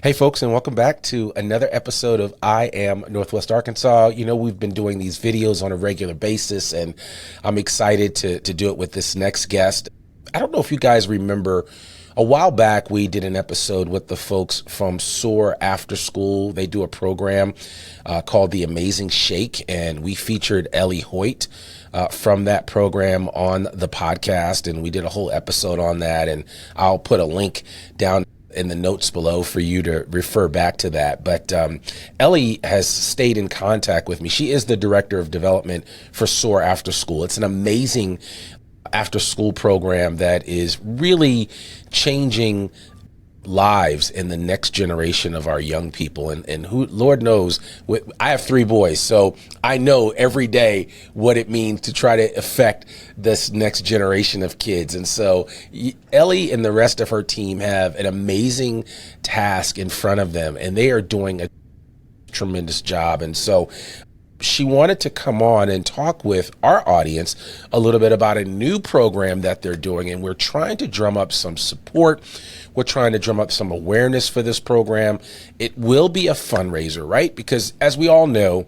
Hey folks, and welcome back to another episode of I Am Northwest Arkansas. You know, we've been doing these videos on a regular basis, and I'm excited to do it with this next guest. I don't know if you guys remember, a while back we did an episode with the folks from Soar Afterschool. They do a program called The Amazing Shake, and we featured Ellie Hoyt from that program on the podcast, and we did a whole episode on that, and I'll put a link down in the notes below for you to refer back to that. But Ellie has stayed in contact with me. She is the director of development for Soar Afterschool. It's an amazing after school program that is really changing lives in the next generation of our young people. And who, Lord knows, I have three boys, so I know every day what it means to try to affect this next generation of kids. And so Ellie and the rest of her team have an amazing task in front of them, and they are doing a tremendous job. And so she wanted to come on and talk with our audience a little bit about a new program that they're doing. And we're trying to drum up some support. We're trying to drum up some awareness for this program. It will be a fundraiser, right? Because as we all know,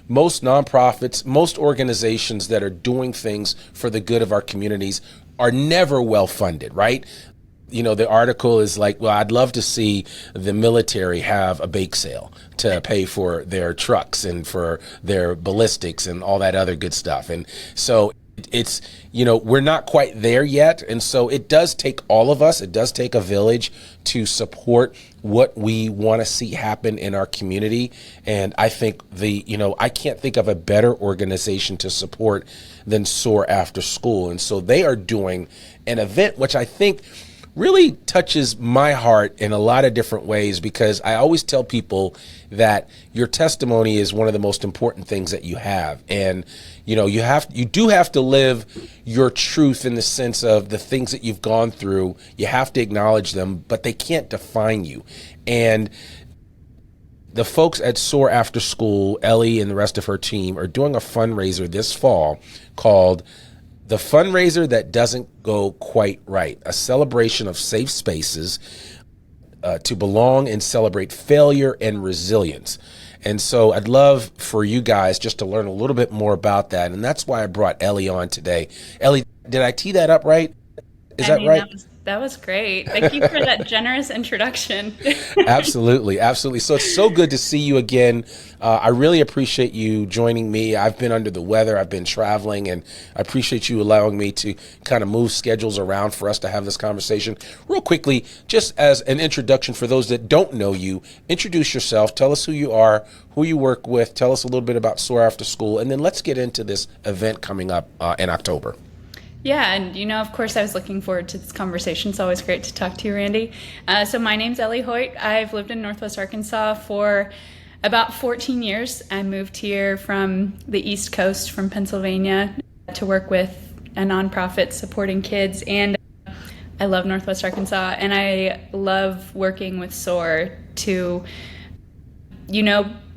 most nonprofits, most organizations that are doing things for the good of our communities are never well funded, right? You know, the article is like, well, I'd love to see the military have a bake sale to pay for their trucks and for their ballistics and all that other good stuff. And so it's, you know, we're not quite there yet. And so it does take all of us. It does take a village to support what we want to see happen in our community. And I think I can't think of a better organization to support than Soar Afterschool. And so they are doing an event, which I think really touches my heart in a lot of different ways, because I always tell people that your testimony is one of the most important things that you have. And, you know, you do have to live your truth in the sense of the things that you've gone through. You have to acknowledge them, but they can't define you. And the folks at Soar Afterschool, Ellie and the rest of her team, are doing a fundraiser this fall called The Fundraiser That Doesn't Go Quite Right, a celebration of safe spaces to belong and celebrate failure and resilience. And so I'd love for you guys just to learn a little bit more about that. And that's why I brought Ellie on today. Ellie, did I tee that up right? Is that right? That was great. Thank you for that generous introduction. Absolutely. Absolutely. So it's so good to see you again. I really appreciate you joining me. I've been under the weather. I've been traveling, and I appreciate you allowing me to kind of move schedules around for us to have this conversation. Real quickly, just as an introduction for those that don't know you, introduce yourself. Tell us who you are, who you work with. Tell us a little bit about Soar Afterschool, and then let's get into this event coming up in October. Yeah, and of course, I was looking forward to this conversation. It's always great to talk to you, Randy. So my name's Ellie Hoyt. I've lived in Northwest Arkansas for about 14 years. I moved here from the East Coast, from Pennsylvania, to work with a nonprofit supporting kids. And I love Northwest Arkansas, and I love working with SOAR to,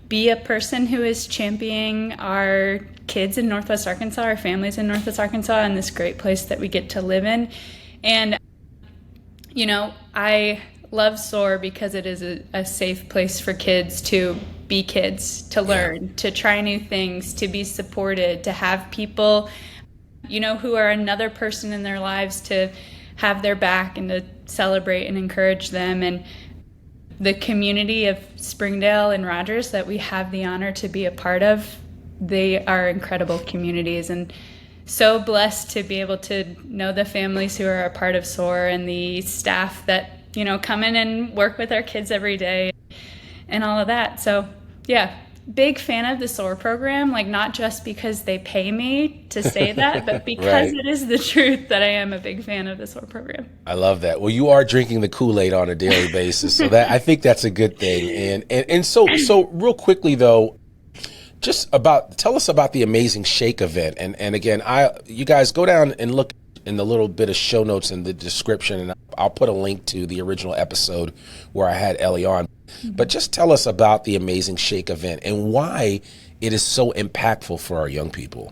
be a person who is championing our kids in Northwest Arkansas, our families in Northwest Arkansas, and this great place that we get to live in. And, I love SOAR because it is a safe place for kids to be kids, to learn, to try new things, to be supported, to have people, who are another person in their lives, to have their back and to celebrate and encourage them. And the community of Springdale and Rogers that we have the honor to be a part of, they are incredible communities, and so blessed to be able to know the families who are a part of SOAR and the staff that, come in and work with our kids every day and all of that. So yeah, big fan of the SOAR program, like not just because they pay me to say that, but because It is the truth that I am a big fan of the SOAR program. I love that. Well, you are drinking the Kool-Aid on a daily basis, so that I think that's a good thing. And so real quickly though, tell us about the Amazing Shake event. And again, you guys go down and look in the little bit of show notes in the description, and I'll put a link to the original episode where I had Ellie on. But just tell us about the Amazing Shake event and why it is so impactful for our young people.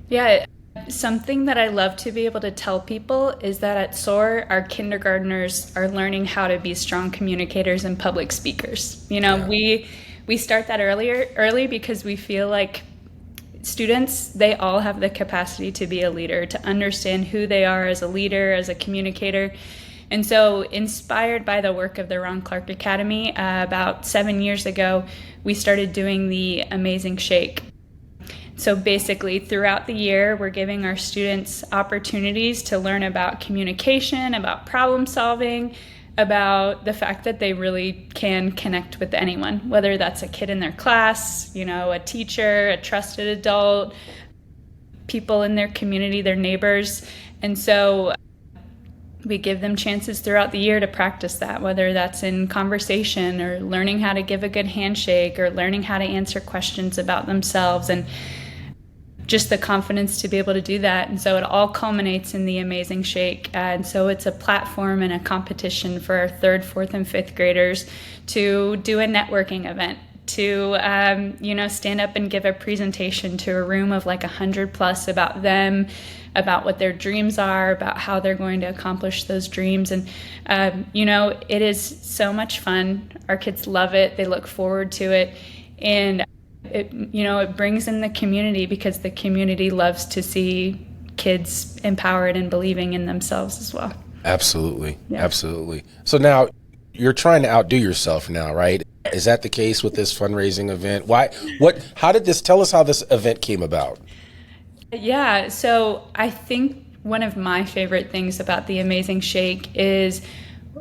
Yeah, Something that I love to be able to tell people is that at SOAR, our kindergartners are learning how to be strong communicators and public speakers. We start that early because we feel like students, they all have the capacity to be a leader, to understand who they are as a leader, as a communicator. And so, inspired by the work of the Ron Clark Academy, about 7 years ago, we started doing the Amazing Shake. So basically, throughout the year, we're giving our students opportunities to learn about communication, about problem solving, about the fact that they really can connect with anyone, whether that's a kid in their class, a teacher, a trusted adult, people in their community, their neighbors. And so we give them chances throughout the year to practice that, whether that's in conversation or learning how to give a good handshake or learning how to answer questions about themselves, and just the confidence to be able to do that. And so it all culminates in the Amazing Shake. And so it's a platform and a competition for our 3rd, 4th, and 5th graders to do a networking event, to stand up and give a presentation to a room of like 100 plus about them, about what their dreams are, about how they're going to accomplish those dreams. And it is so much fun. Our kids love it. They look forward to it. And it brings in the community, because the community loves to see kids empowered and believing in themselves as well. Absolutely. Yeah. Absolutely. So now you're trying to outdo yourself now, right? Is that the case with this fundraising event? Tell us how this event came about? Yeah. So I think one of my favorite things about the Amazing Shake is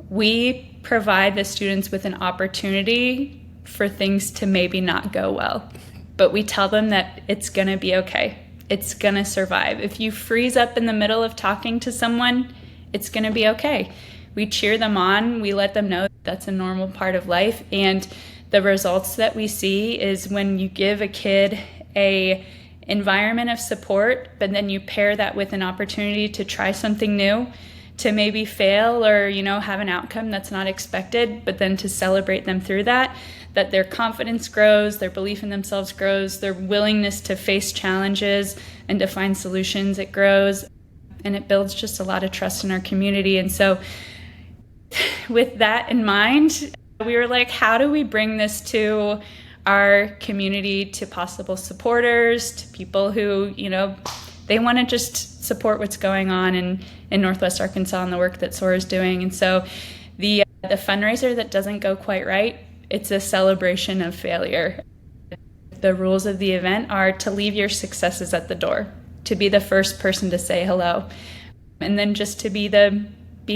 we provide the students with an opportunity for things to maybe not go well, but we tell them that it's going to be okay. It's going to survive. If you freeze up in the middle of talking to someone, it's going to be okay. We cheer them on. We let them know that's a normal part of life. And the results that we see is when you give a kid a environment of support, but then you pair that with an opportunity to try something new, to maybe fail or, have an outcome that's not expected, but then to celebrate them through that their confidence grows, their belief in themselves grows, their willingness to face challenges and to find solutions, it grows, and it builds just a lot of trust in our community. And so with that in mind, we were like, how do we bring this to our community, to possible supporters, to people who, they want to just support what's going on in Northwest Arkansas and the work that SOAR is doing. And so the fundraiser that doesn't go quite right, it's a celebration of failure. The rules of the event are to leave your successes at the door, to be the first person to say hello, and then just to be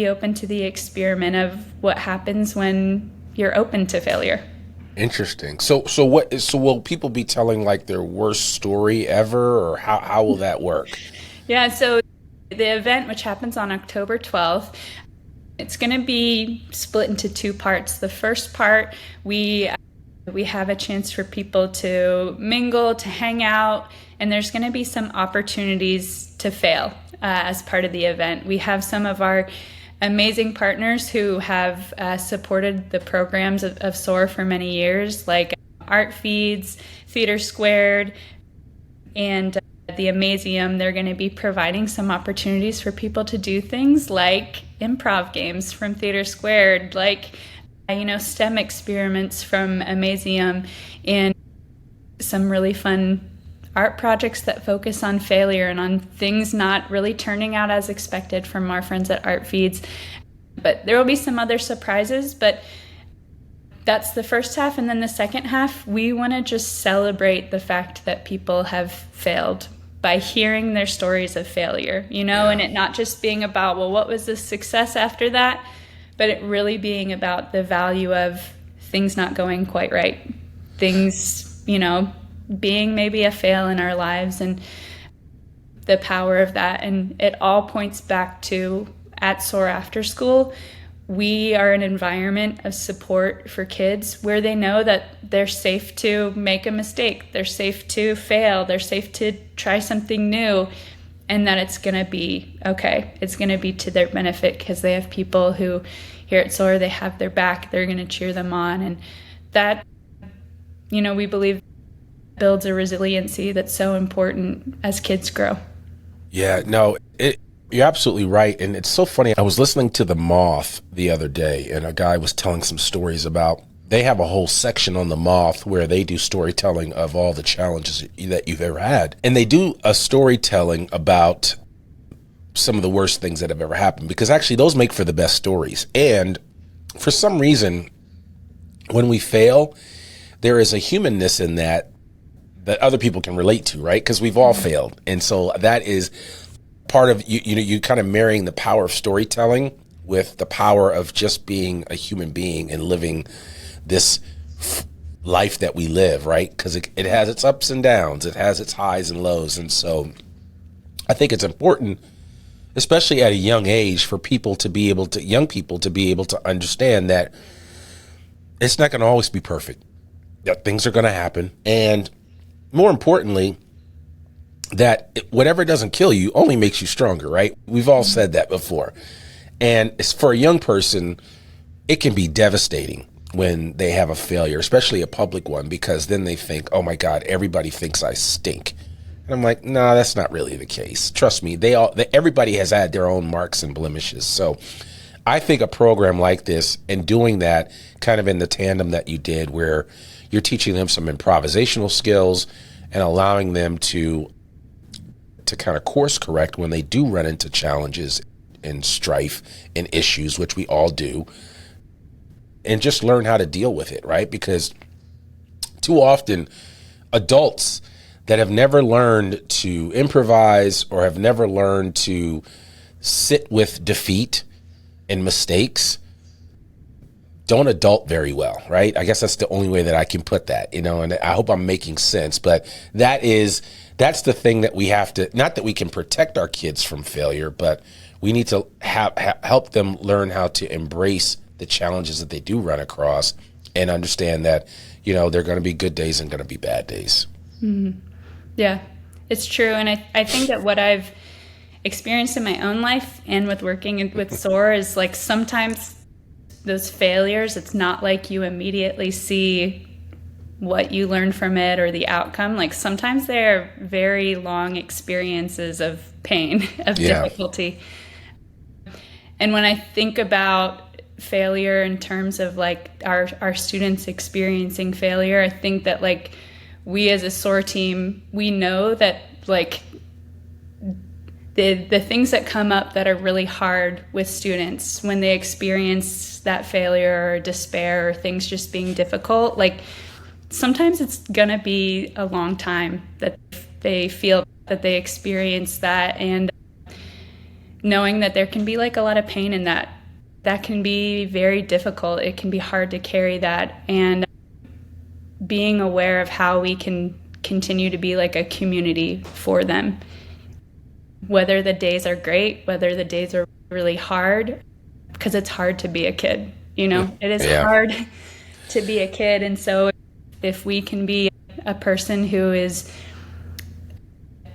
open to the experiment of what happens when you're open to failure. Interesting. So will people be telling like their worst story ever, or how will that work? Yeah, so the event, which happens on October 12th, it's going to be split into 2 parts. The first part, we have a chance for people to mingle, to hang out, and there's going to be some opportunities to fail as part of the event. We have some of our amazing partners who have supported the programs of SOAR for many years, like Art Feeds, Theater Squared, and the Amazium. They're going to be providing some opportunities for people to do things like improv games from Theater Squared, like STEM experiments from Amazium, and some really fun art projects that focus on failure and on things not really turning out as expected from our friends at Art Feeds. But there will be some other surprises, but that's the first half. And then the second half, we want to just celebrate the fact that people have failed by hearing their stories of failure, and it not just being about, well, what was the success after that, but it really being about the value of things not going quite right, things, being maybe a fail in our lives, and the power of that. And it all points back to, at Soar Afterschool, we are an environment of support for kids where they know that they're safe to make a mistake, they're safe to fail, they're safe to try something new, and that it's going to be okay. It's going to be to their benefit because they have people who here at Soar, they have their back, they're going to cheer them on. And that, we believe builds a resiliency that's so important as kids grow. Yeah, no, you're absolutely right. And it's so funny. I was listening to The Moth the other day, and a guy was telling some stories about, they have a whole section on The Moth where they do storytelling of all the challenges that you've ever had. And they do a storytelling about some of the worst things that have ever happened, because actually those make for the best stories. And for some reason, when we fail, there is a humanness in that other people can relate to, right? Because we've all failed. And so that is part of you kind of marrying the power of storytelling with the power of just being a human being and living this life that we live, right? Because it has its ups and downs, it has its highs and lows. And so I think it's important, especially at a young age, for young people to be able to understand that it's not going to always be perfect, that things are going to happen. And more importantly, that whatever doesn't kill you only makes you stronger, right? We've all said that before. And it's, for a young person, it can be devastating when they have a failure, especially a public one, because then they think, oh my God, everybody thinks I stink. And I'm like, no, that's not really the case. Trust me, everybody has had their own marks and blemishes. So I think a program like this, and doing that kind of in the tandem that you did, where you're teaching them some improvisational skills and allowing them to kind of course correct when they do run into challenges and strife and issues, which we all do, and just learn how to deal with it, right? Because too often adults that have never learned to improvise or have never learned to sit with defeat and mistakes don't adult very well, right? I guess that's the only way that I can put that, and I hope I'm making sense, but that's the thing that we have to, not that we can protect our kids from failure, but we need to help them learn how to embrace the challenges that they do run across and understand that, there are going to be good days and going to be bad days. Mm-hmm. Yeah, it's true. And I think that what I've experienced in my own life and with working with Soar is, like, sometimes those failures, it's not like you immediately see what you learn from it or the outcome. Like, sometimes they're very long experiences of pain, of difficulty. And when I think about failure in terms of, like, our students experiencing failure, I think that, like, we as a SOAR team, we know that, like, the things that come up that are really hard with students when they experience that failure or despair or things just being difficult, like, sometimes it's gonna be a long time that they feel that they experience that, and knowing that there can be, like, a lot of pain in that can be very difficult. It can be hard to carry that, and being aware of how we can continue to be like a community for them, whether the days are great, whether the days are really hard, because it's hard to be a kid, it is hard to be a kid. And so if we can be a person who is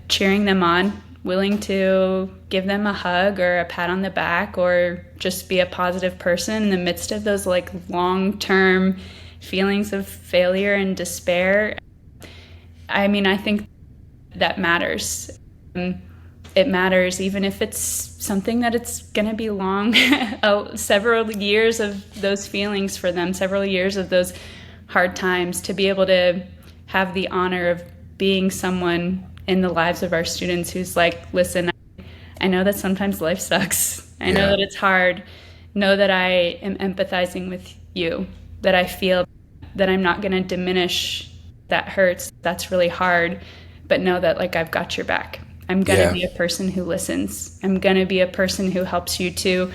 cheering them on, willing to give them a hug or a pat on the back, or just be a positive person in the midst of those, like, long-term feelings of failure and despair, I mean, I think that matters. It matters even if it's something that it's going to be long, several years of those feelings for them, several years of those hard times, to be able to have the honor of being someone in the lives of our students who's like, listen, I know that sometimes life sucks. I know that it's hard. Know that I am empathizing with you, that I feel that I'm not going to diminish that hurts. That's really hard. But know that, like, I've got your back. I'm going to be a person who listens. I'm going to be a person who helps you to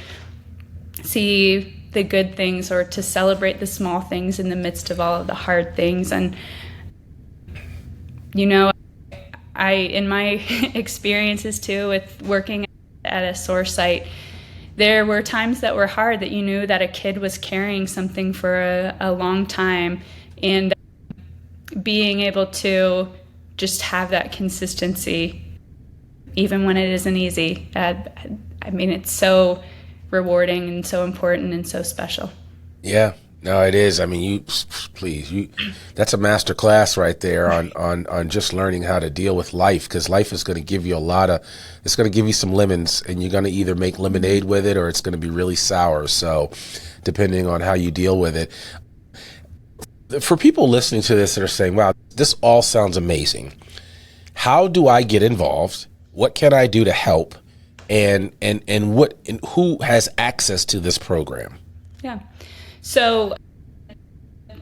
see the good things, or to celebrate the small things in the midst of all of the hard things. And, in my experiences too with working at a SOAR site, there were times that were hard, that you knew that a kid was carrying something for a long time, and being able to just have that consistency even when it isn't easy. I mean, it's so rewarding and so important and so special. Yeah, No, it is. I mean, that's a master class right there on just learning how to deal with life, because life is going to give you it's going to give you some lemons, and you're going to either make lemonade with it or it's going to be really sour. So depending on how you deal with it. For people listening to this that are saying, wow, this all sounds amazing. How do I get involved? What can I do to help? And who has access to this program? Yeah. So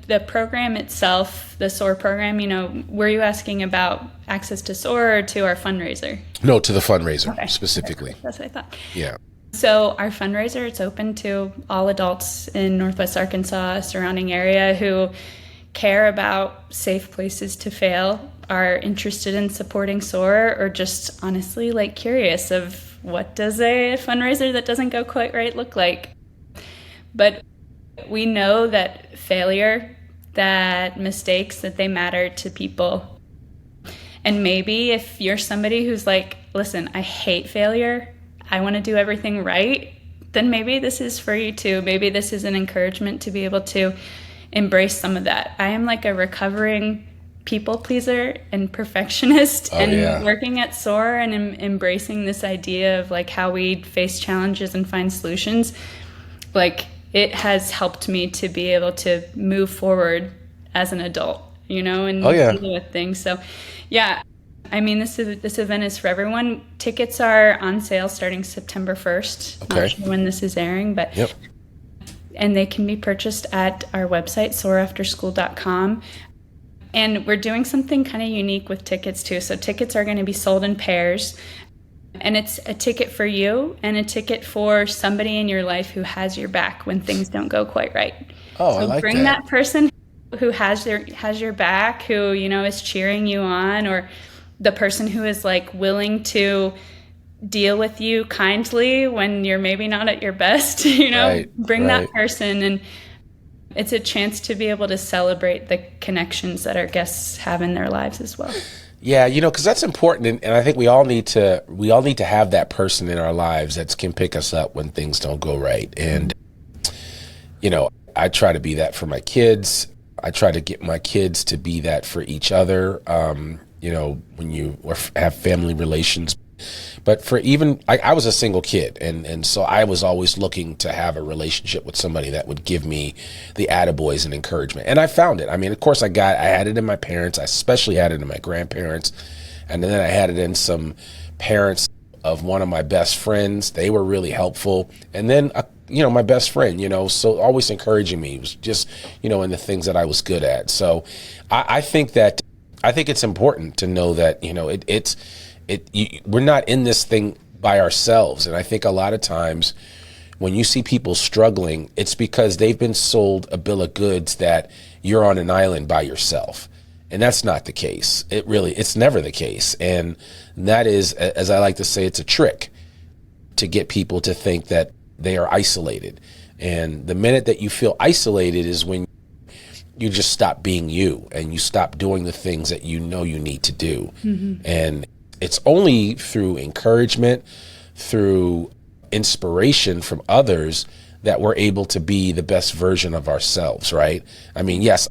the program itself, the SOAR program, were you asking about access to SOAR or to our fundraiser? No, to the fundraiser specifically. That's what I thought. Yeah. So our fundraiser, it's open to all adults in Northwest Arkansas, surrounding area, who care about safe places to fail, are interested in supporting SOAR, or just honestly curious of what does a fundraiser that doesn't go quite right look like. But we know that failure, that mistakes, that they matter to people. And maybe if you're somebody who's like, listen, I hate failure, I want to do everything right, then maybe this is for you too. Maybe this is an encouragement to be able to embrace some of that. I am like a recovering people pleaser and perfectionist, working at SOAR and embracing this idea of how we face challenges and find solutions. It has helped me to be able to move forward as an adult, and deal with things. So, yeah, I mean, this event is for everyone. Tickets are on sale starting September 1st. Okay. Not sure when this is airing, but yep. And they can be purchased at our website, soarafterschool.com. And we're doing something kind of unique with tickets too. So tickets are going to be sold in pairs. And it's a ticket for you and a ticket for somebody in your life who has your back when things don't go quite right. Oh, so I like bring that person who has your back, who, is cheering you on, or the person who is willing to deal with you kindly when you're maybe not at your best, bring that person. And it's a chance to be able to celebrate the connections that our guests have in their lives as well. Yeah, because that's important, and I think we all need to have that person in our lives that can pick us up when things don't go right. And I try to be that for my kids. I try to get my kids to be that for each other. When you have family relations. But for I was a single kid, and so I was always looking to have a relationship with somebody that would give me the attaboys and encouragement. And I found it. I mean, of course, I had it in my parents. I especially had it in my grandparents. And then I had it in some parents of one of my best friends. They were really helpful. And then, my best friend, so always encouraging me. It was just, in the things that I was good at. So I think it's important to know that, we're not in this thing by ourselves. And I think a lot of times when you see people struggling, it's because they've been sold a bill of goods that you're on an island by yourself. And that's not the case. It's never the case. And that is, as I like to say, it's a trick to get people to think that they are isolated. And the minute that you feel isolated is when you just stop being you and you stop doing the things that you need to do. Mm-hmm. And it's only through encouragement, through inspiration from others, that we're able to be the best version of ourselves, right? I mean, yes,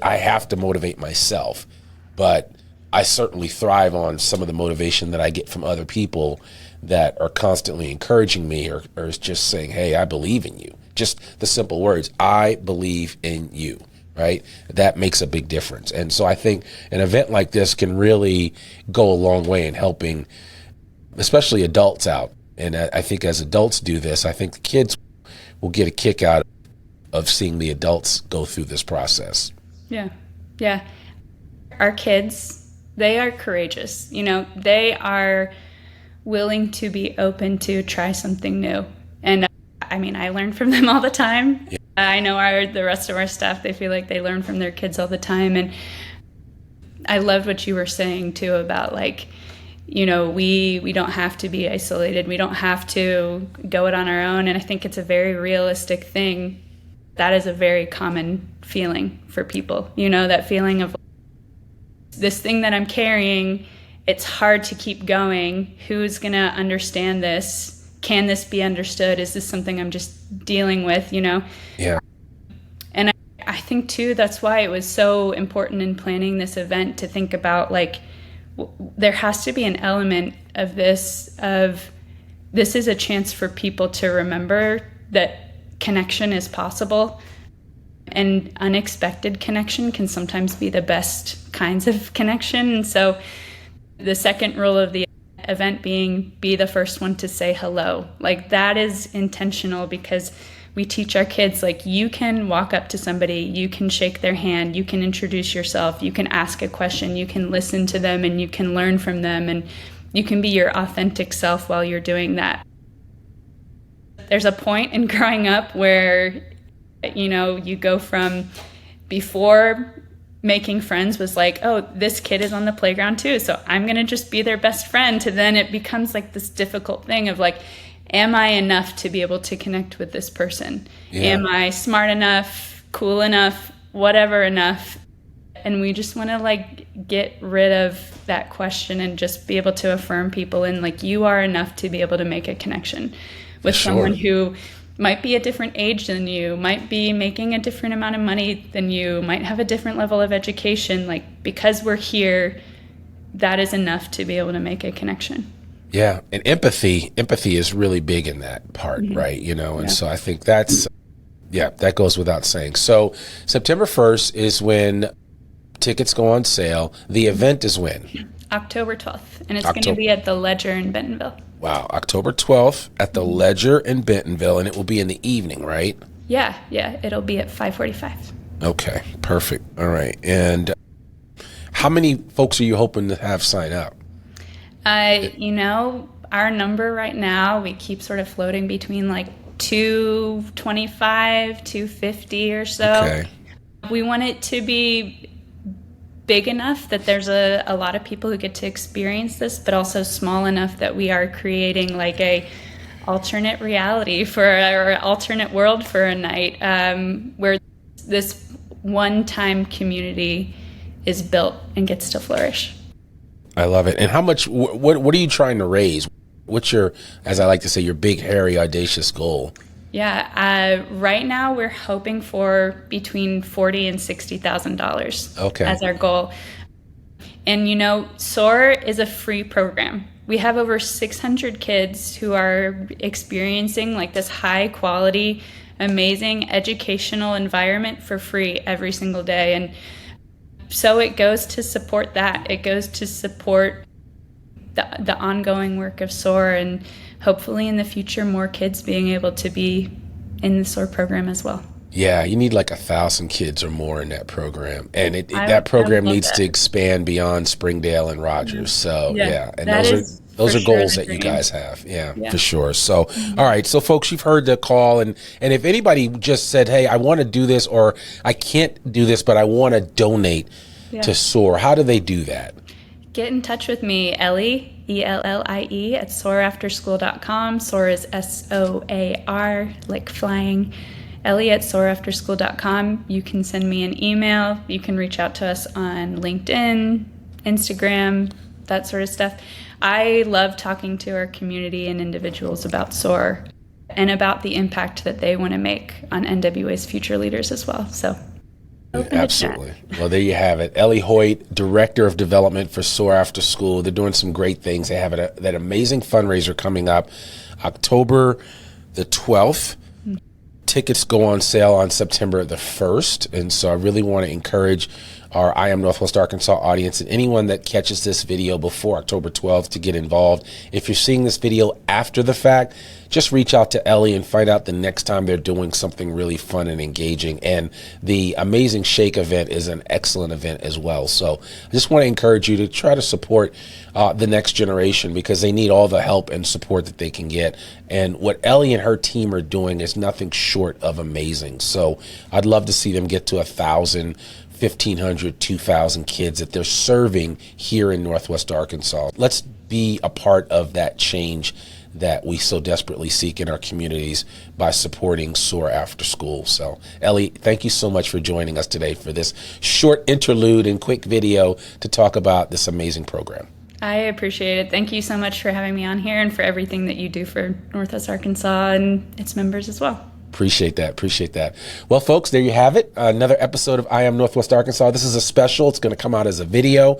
I have to motivate myself, but I certainly thrive on some of the motivation that I get from other people that are constantly encouraging me or just saying, hey, I believe in you. Just the simple words, I believe in you. Right? That makes a big difference. And so I think an event like this can really go a long way in helping, especially adults out. And I think as adults do this, I think the kids will get a kick out of seeing the adults go through this process. Yeah. Yeah. Our kids, they are courageous. They are willing to be open to try something new. And I mean, I learn from them all the time. Yeah. I know the rest of our staff, they feel like they learn from their kids all the time. And I loved what you were saying too about we don't have to be isolated. We don't have to go it on our own. And I think it's a very realistic thing. That is a very common feeling for people. That feeling of this thing that I'm carrying, it's hard to keep going. Who's going to understand this? Can this be understood? Is this something I'm just dealing with, Yeah. I think too, that's why it was so important in planning this event to think about, like, there has to be an element of this is a chance for people to remember that connection is possible, and unexpected connection can sometimes be the best kinds of connection. And so the second rule of the event being, be the first one to say hello. Like, that is intentional, because we teach our kids, like, you can walk up to somebody, you can shake their hand, you can introduce yourself, you can ask a question, you can listen to them, and you can learn from them, and you can be your authentic self while you're doing that. There's a point in growing up where, you know, you go from before making friends was like, oh, this kid is on the playground too, so I'm going to just be their best friend, to then it becomes like this difficult thing of like, am I enough to be able to connect with this person? Yeah. Am I smart enough, cool enough, whatever enough? And we just want to like get rid of that question and just be able to affirm people in, like, you are enough to be able to make a connection with someone who might be a different age than you, might be making a different amount of money than you, might have a different level of education. Like, because we're here, that is enough to be able to make a connection. Yeah. And empathy is really big in that part, right? You know, and so I think that goes without saying. So September 1st is when tickets go on sale. The event is when? October 12th. And it's going to be at the Ledger in Bentonville. Wow. October 12th at the Ledger in Bentonville, and it will be in the evening, right? Yeah. It'll be at 5:45. Okay. Perfect. All right. And how many folks are you hoping to have sign up? You know, our number right now, we keep sort of floating between like 225, 250 or so. Okay. We want it to be big enough that there's a lot of people who get to experience this, but also small enough that we are creating like a alternate reality or alternate world for a night, where this one-time community is built and gets to flourish. I love it. And how much, what are you trying to raise? What's your, as I like to say, your big, hairy, audacious goal? Yeah, right now we're hoping for between $40,000 and $60,000 as our goal. And you know, Soar is a free program. We have over 600 kids who are experiencing like this high quality, amazing educational environment for free every single day. And so it goes to support that. It goes to support the ongoing work of SOAR, and hopefully in the future more kids being able to be in the SOAR program as well. Yeah, you need like 1,000 kids or more in that program, and that program needs to expand beyond Springdale and Rogers. So and those are goals that you guys have. Yeah, for sure. So all right, so folks, you've heard the call, and if anybody just said, hey, I want to do this, or I can't do this but I want to donate to SOAR, how do they do that? Get in touch with me, Ellie, ELLIE, at soarafterschool.com. SOAR is SOAR, like flying. Ellie at soarafterschool.com. You can send me an email. You can reach out to us on LinkedIn, Instagram, that sort of stuff. I love talking to our community and individuals about SOAR and about the impact that they want to make on NWA's future leaders as well. So absolutely. Well, there you have it. Ellie Hoyt, Director of Development for Soar Afterschool. They're doing some great things. They have that amazing fundraiser coming up October the 12th. Tickets go on sale on September the 1st. And so I really want to encourage our I Am Northwest Arkansas audience and anyone that catches this video before October 12th to get involved. If you're seeing this video after the fact, just reach out to Ellie and find out the next time they're doing something really fun and engaging. And the Amazing Shake event is an excellent event as well. So I just want to encourage you to try to support the next generation, because they need all the help and support that they can get. And what Ellie and her team are doing is nothing short of amazing. So I'd love to see them get to 1,000, 1,500, 2,000 kids that they're serving here in Northwest Arkansas. Let's be a part of that change that we so desperately seek in our communities by supporting SOAR Afterschool. So, Ellie, thank you so much for joining us today for this short interlude and quick video to talk about this amazing program. I appreciate it. Thank you so much for having me on here and for everything that you do for Northwest Arkansas and its members as well. Appreciate that. Appreciate that. Well, folks, there you have it. Another episode of I Am Northwest Arkansas. This is a special. It's going to come out as a video.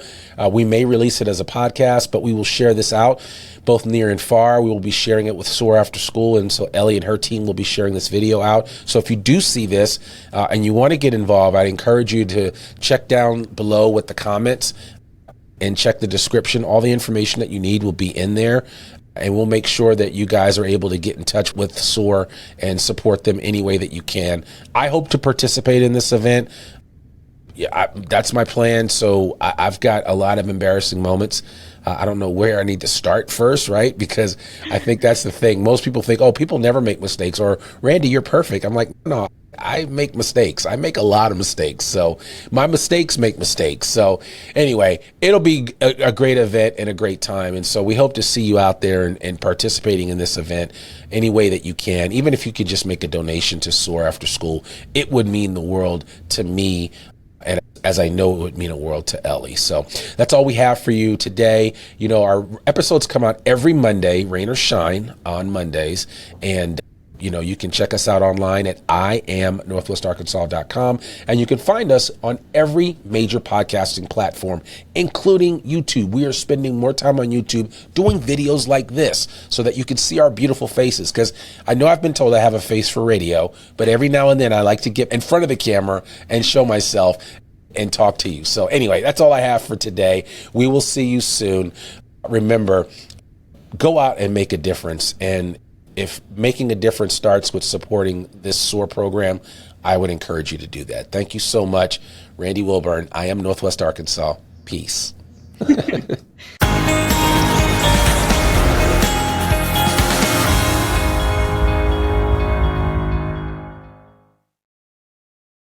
We may release it as a podcast, but we will share this out both near and far. We will be sharing it with Soar Afterschool. And so Ellie and her team will be sharing this video out. So if you do see this and you want to get involved, I'd encourage you to check down below with the comments and check the description. All the information that you need will be in there. And we'll make sure that you guys are able to get in touch with SOAR and support them any way that you can. I hope to participate in this event. Yeah, that's my plan. So I've got a lot of embarrassing moments. I don't know where I need to start first, right? Because I think that's the thing. Most people think, oh, people never make mistakes, or Randy, you're perfect. I'm like, no, I make mistakes. I make a lot of mistakes. So my mistakes make mistakes. So anyway, it'll be a great event and a great time. And so we hope to see you out there and participating in this event any way that you can. Even if you could just make a donation to Soar Afterschool, it would mean the world to me. And as I know, it would mean a world to Ellie. So that's all we have for you today. You know, our episodes come out every Monday, rain or shine, on Mondays. And you know, you can check us out online at iamnorthwestarkansas.com, and you can find us on every major podcasting platform, including YouTube. We are spending more time on YouTube doing videos like this so that you can see our beautiful faces, because I know I've been told I have a face for radio, but every now and then I like to get in front of the camera and show myself and talk to you. So anyway, that's all I have for today. We will see you soon. Remember, go out and make a difference. And if making a difference starts with supporting this SOAR program, I would encourage you to do that. Thank you so much. Randy Wilburn, I Am Northwest Arkansas. Peace.